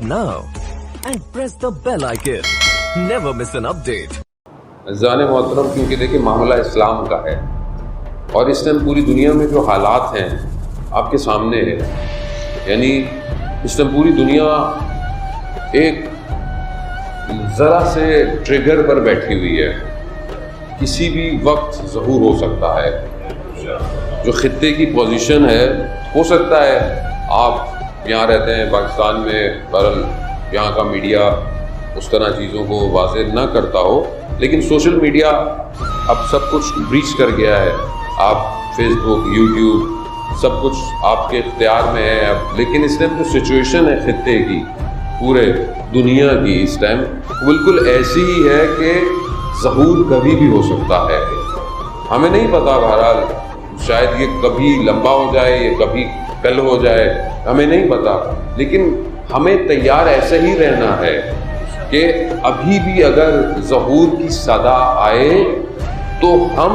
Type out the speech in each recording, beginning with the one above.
now and press the bell icon. Never miss an update. जान मोहतरम, क्योंकि देखिए मामला इस्लाम का है और इस टाइम पूरी दुनिया में जो हालात हैं आपके सामने है, यानी इस टाइम पूरी दुनिया एक ज़रा से ट्रिगर पर बैठी हुई है, किसी भी वक्त ज़हूर हो सकता है। जो खित्ते की पोजीशन है, हो सकता है आप यहाँ रहते हैं पाकिस्तान में, बहरहाल यहाँ का मीडिया उस तरह चीज़ों को वाज़ेह ना करता हो, लेकिन सोशल मीडिया अब सब कुछ ब्रीच कर गया है। आप फेसबुक, यूट्यूब सब कुछ आपके इख्तियार में है अब। लेकिन इस टाइम जो सिचुएशन है खित्ते की, पूरे दुनिया की, इस टाइम बिल्कुल ऐसी ही है कि ज़हूर कभी भी हो सकता है। हमें नहीं पता, बहरहाल शायद ये कभी लंबा हो जाए, ये कभी कल हो जाए, हमें नहीं पता, लेकिन हमें तैयार ऐसे ही रहना है कि अभी भी अगर ज़हूर की सदा आए तो हम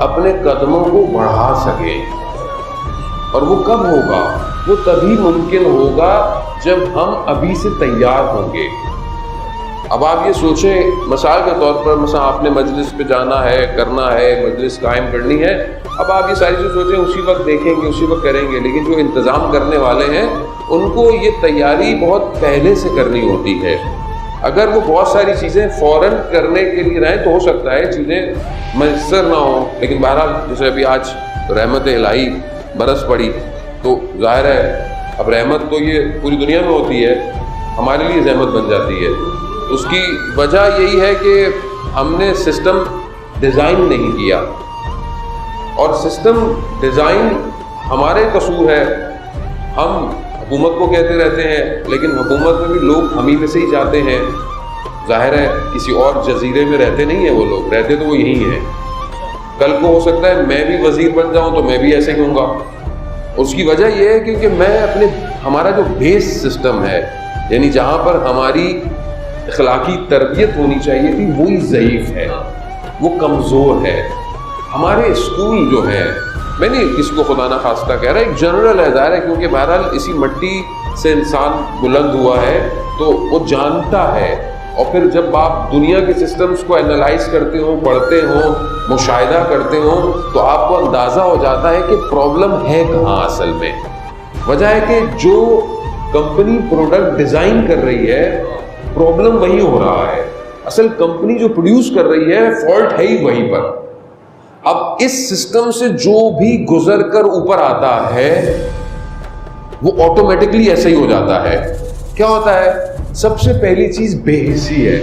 अपने कदमों को बढ़ा सकें। और वो कब होगा? वो तभी मुमकिन होगा जब हम अभी से तैयार होंगे। अब आप ये सोचें, मिसाल के तौर पर मसला आपने मजलिस पे जाना है, करना है, मजलिस कायम करनी है, अब आप ये सारी चीज़ सोचें उसी वक्त देखेंगे, उसी वक्त करेंगे, लेकिन जो इंतज़ाम करने वाले हैं उनको ये तैयारी बहुत पहले से करनी होती है। अगर वो बहुत सारी चीज़ें फ़ौरन करने के लिए रहें तो हो सकता है चीज़ें मैसर ना हो, लेकिन बहरहाल जैसे अभी आज रहमत इलाही बरस पड़ी तो ज़ाहिर है अब रहमत तो ये पूरी दुनिया में होती है, हमारे लिए रहमत बन जाती है। उसकी वजह यही है कि हमने सिस्टम डिज़ाइन नहीं किया, और सिस्टम डिज़ाइन हमारे कसूर है। हम हुकूमत को कहते रहते हैं, लेकिन हुकूमत में भी लोग हम ही में से ही जाते हैं। जाहिर है किसी और जजीरे में रहते नहीं हैं वो लोग, रहते तो वो यही हैं। कल को हो सकता है मैं भी वजीर बन जाऊं तो मैं भी ऐसे ही होऊंगा। उसकी वजह यह है क्योंकि हमारा जो बेस सिस्टम है, यानी जहाँ पर हमारी अखलाकी तरबियत होनी चाहिए थी, वही ज़ईफ़ है, वो कमज़ोर है। हमारे स्कूल जो है, मैं नहीं किसको खुदा ना खास्ता कह रहा, एक जनरल है, ज़ाहिर है क्योंकि बहरहाल इसी मिट्टी से इंसान बुलंद हुआ है तो वो जानता है। और फिर जब आप दुनिया के सिस्टम्स को एनालाइज करते हो, पढ़ते हो, मुशाहिदा करते हो, तो आपको अंदाज़ा हो जाता है कि प्रॉब्लम है कहाँ असल में। वजह है कि जो कंपनी प्रोडक्ट डिज़ाइन कर रही है, प्रॉब्लम वही हो रहा है। असल कंपनी जो प्रोड्यूस कर रही है, फॉल्ट है ही वहीं पर। अब इस सिस्टम से जो भी गुजर कर ऊपर आता है वो ऑटोमेटिकली ऐसा ही हो जाता है। क्या होता है? सबसे पहली चीज बेहिसी है,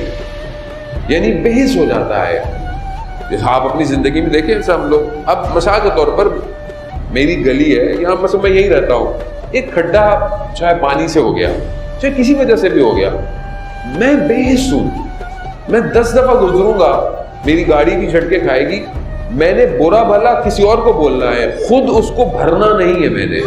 यानी बेहिस हो जाता है। जैसे आप अपनी जिंदगी में देखें, जैसे हम लोग, अब मिसाल के तौर पर मेरी गली है, यहाँ मतलब मैं यही रहता हूँ, एक खड्डा चाहे पानी से हो गया, चाहे किसी वजह से भी हो गया, मैं बेहिस हूँ। मैं 10 दफा गुजरूंगा, मेरी गाड़ी भी झटके खाएगी, मैंने बुरा भला किसी और को बोलना है, खुद उसको भरना नहीं है मैंने।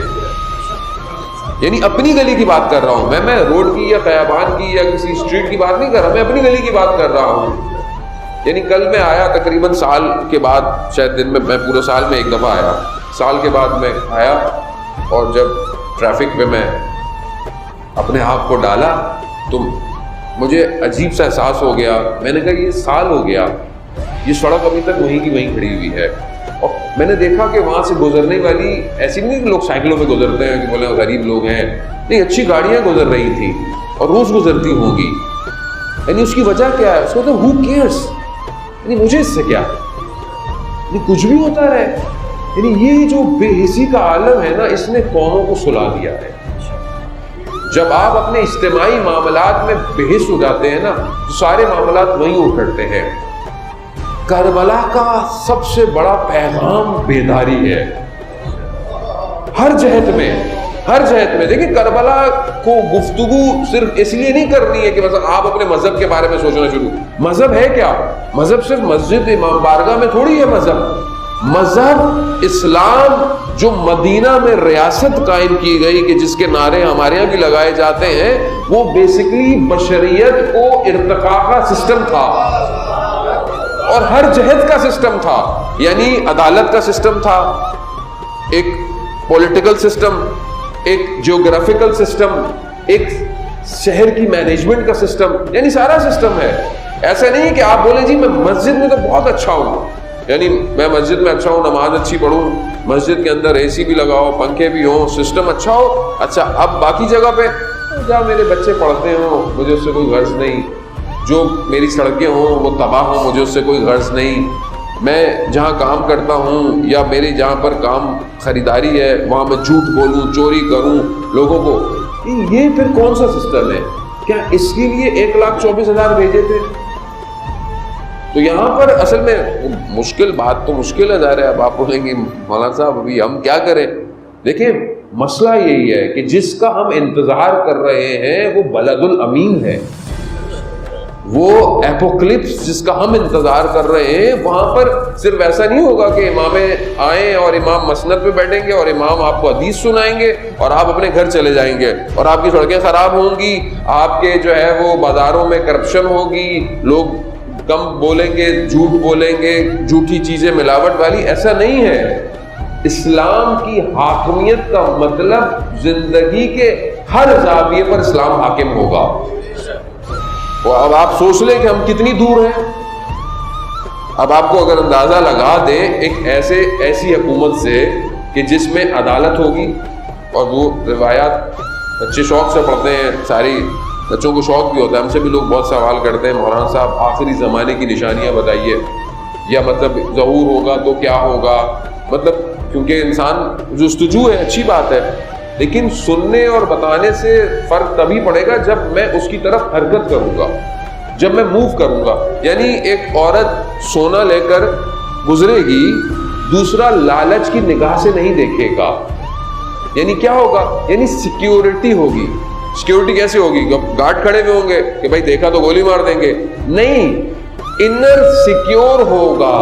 यानी अपनी गली की बात कर रहा हूं मैं रोड की या खयाबान की या किसी स्ट्रीट की बात नहीं कर रहा, मैं अपनी गली की बात कर रहा हूं। यानी कल मैं आया तकरीबन साल के बाद, शायद दिन में, मैं पूरे साल में एक दफ़ा आया, साल के बाद मैं आया, और जब ट्रैफिक पे मैं अपने आप को डाला तो मुझे अजीब सा एहसास हो गया। मैंने कहा ये साल हो गया, ये सड़क अभी तक वहीं की वहीं खड़ी हुई है। और मैंने देखा कि वहाँ से गुजरने वाली, ऐसी नहीं कि लोग साइकिलों में गुजरते हैं कि बोले गरीब लोग हैं, नहीं, अच्छी गाड़ियाँ गुजर रही थी और रोज़ गुजरती होंगी। यानी उसकी वजह क्या है? उसको तो हु केयर्स, यानी मुझे इससे क्या, यानी कुछ भी होता रहे। यानी ये जो बेहिसी का आलम है ना, इसने कौमों को सुला दिया है। जब आप अपने इज्तिमाई मामलात में बेहिस हो जाते हैं ना, तो सारे मामलात वहीं उखड़ते हैं। करबला का सबसे बड़ा पैगाम बेदारी है, हर जहत में, हर जहत में। देखिए, करबला को गुफ्तगू सिर्फ इसलिए नहीं करनी है कि मतलब आप अपने मजहब के बारे में सोचना शुरू। मजहब है क्या? मजहब सिर्फ मस्जिद इमाम बारगाह में थोड़ी है मजहब। मजहब इस्लाम जो मदीना में रियासत कायम की गई, कि जिसके नारे हमारे यहाँ भी लगाए जाते हैं, वो बेसिकली बशरियत को इर्तिका का सिस्टम था और हर जहत का सिस्टम था। यानी अदालत का सिस्टम था, एक पॉलिटिकल सिस्टम, एक जियोग्राफिकल सिस्टम, एक شہر کی مینجمنٹ کا سسٹم، یعنی سارا سسٹم ہے. ایسا نہیں ہے کہ آپ بولیں جی میں مسجد میں تو بہت اچھا ہوں، یعنی میں مسجد میں اچھا ہوں، نماز اچھی پڑھوں، مسجد کے اندر اے سی بھی لگاؤ، پنکھے بھی ہوں، سسٹم اچھا ہو، اچھا اب باقی جگہ پہ جہاں میرے بچے پڑھتے ہوں مجھے اس سے کوئی غرض نہیں، جو میری سڑکیں ہوں وہ تباہ ہوں مجھے اس سے کوئی غرض نہیں، میں جہاں کام کرتا ہوں یا میری جہاں پر کام خریداری ہے وہاں میں جھوٹ بولوں، چوری کروں لوگوں کو. یہ پھر کون سا سسٹم ہے؟ کیا اس کے لیے 1,24,000 بھیجے تھے؟ تو یہاں پر اصل میں مشکل بات تو مشکل ہے، ظاہر ہے. اب آپ بولیں گے مولانا صاحب ابھی ہم کیا کریں؟ دیکھیں مسئلہ یہی ہے کہ جس کا ہم انتظار کر رہے ہیں وہ بلد الامین ہے، وہ ایپوکلپس جس کا ہم انتظار کر رہے ہیں وہاں پر صرف ایسا نہیں ہوگا کہ امام آئیں اور امام مسند پہ بیٹھیں گے اور امام آپ کو حدیث سنائیں گے اور آپ اپنے گھر چلے جائیں گے اور آپ کی سڑکیں خراب ہوں گی، آپ کے جو ہے وہ بازاروں میں کرپشن ہوگی، لوگ کم بولیں گے، جھوٹ بولیں گے، جھوٹی چیزیں ملاوٹ والی. ایسا نہیں ہے. اسلام کی حاکمیت کا مطلب زندگی کے ہر زاویے پر اسلام حاکم ہوگا. اب آپ سوچ لیں کہ ہم کتنی دور ہیں. اب آپ کو اگر اندازہ لگا دیں ایک ایسی حکومت سے کہ جس میں عدالت ہوگی، اور وہ روایات بچے شوق سے پڑھتے ہیں، ساری بچوں کو شوق بھی ہوتا ہے، ہم سے بھی لوگ بہت سوال کرتے ہیں مولانا صاحب آخری زمانے کی نشانیاں بتائیے، یا مطلب ظہور ہوگا تو کیا ہوگا، مطلب کیونکہ انسان جستجو ہے، اچھی بات ہے، لیکن سننے اور بتانے سے فرق تبھی پڑے گا جب میں اس کی طرف حرکت کروں گا، جب میں موو کروں گا. یعنی ایک عورت سونا لے کر گزرے گی، دوسرا لالچ کی نگاہ سے نہیں دیکھے گا. یعنی کیا ہوگا؟ یعنی سیکیورٹی ہوگی. سیکیورٹی کیسے ہوگی؟ گارڈ کھڑے ہوئے ہوں گے کہ بھائی دیکھا تو گولی مار دیں گے. نہیں، انر سیکیور ہوگا،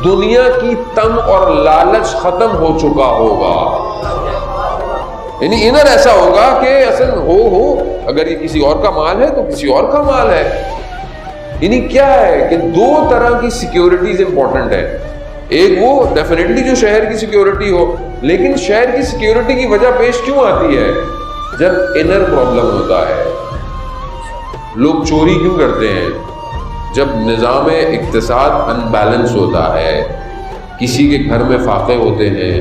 دنیا کی تم اور لالچ ختم ہو چکا ہوگا. یعنی انر ایسا ہوگا کہ اصل ہو اگر یہ کسی اور کا مال ہے تو کسی اور کا مال ہے. یعنی کیا ہے کہ دو طرح کی سیکیورٹیز امپورٹنٹ ہے. ایک وہ ڈیفینیٹلی جو شہر کی سیکیورٹی ہو، لیکن شہر کی سیکیورٹی کی وجہ پیش کیوں آتی ہے؟ جب انر پرابلم ہوتا ہے. لوگ چوری کیوں کرتے ہیں؟ جب نظام اقتصاد ان بیلنس ہوتا ہے، کسی کے گھر میں فاقے ہوتے ہیں،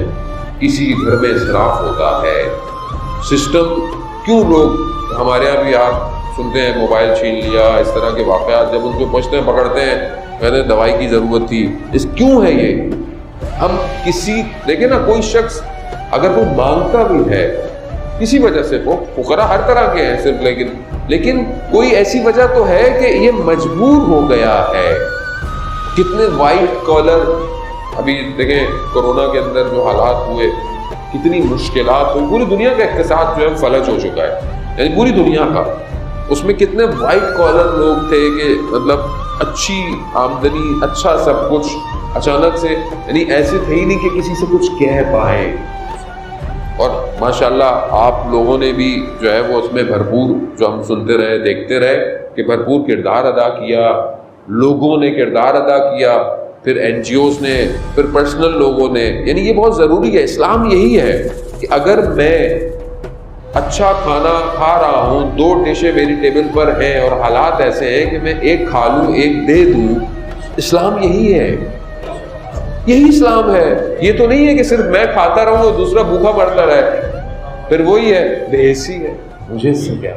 کسی کے گھر میں اسراف ہوتا ہے. سسٹم کیوں لوگ ہمارے یہاں بھی آپ سنتے ہیں موبائل چھین لیا، اس طرح کے واقعات، جب ان کو پوچھتے ہیں پکڑتے ہیں کہتے ہیں دوائی کی ضرورت تھی. اس کیوں ہے یہ؟ ہم کسی دیکھیں نا، کوئی شخص اگر وہ مانگتا بھی ہے کسی وجہ سے، وہ فقراء ہر طرح کے ہیں صرف، لیکن کوئی ایسی وجہ تو ہے کہ یہ مجبور ہو گیا ہے. کتنے وائٹ کالر، ابھی دیکھیں کورونا کے اندر جو حالات ہوئے، کتنی مشکلات ہوئی، پوری دنیا کا اقتصاد جو ہے فلج ہو چکا ہے، یعنی پوری دنیا کا. اس میں کتنے وائٹ کالر لوگ تھے کہ مطلب اچھی آمدنی، اچھا سب کچھ، اچانک سے یعنی ایسے تھے ہی نہیں کہ کسی سے کچھ کہہ پائے. اور ماشاءاللہ آپ لوگوں نے بھی جو ہے وہ اس میں بھرپور، جو ہم سنتے رہے دیکھتے رہے کہ بھرپور کردار ادا کیا، لوگوں نے کردار ادا کیا، پھر این جی اوز نے، پھر پرسنل لوگوں نے. یعنی یہ بہت ضروری ہے. اسلام یہی ہے کہ اگر میں اچھا کھانا کھا رہا ہوں، 2 ڈشیں میری ٹیبل پر ہیں اور حالات ایسے ہیں کہ میں ایک کھا لوں ایک دے دوں، اسلام یہی ہے. یہی اسلام ہے. یہ تو نہیں ہے کہ صرف میں کھاتا رہوں اور دوسرا بھوکا مرتا رہے. پھر وہی ہے، بے حسی ہے، مجھے اس سے کیا.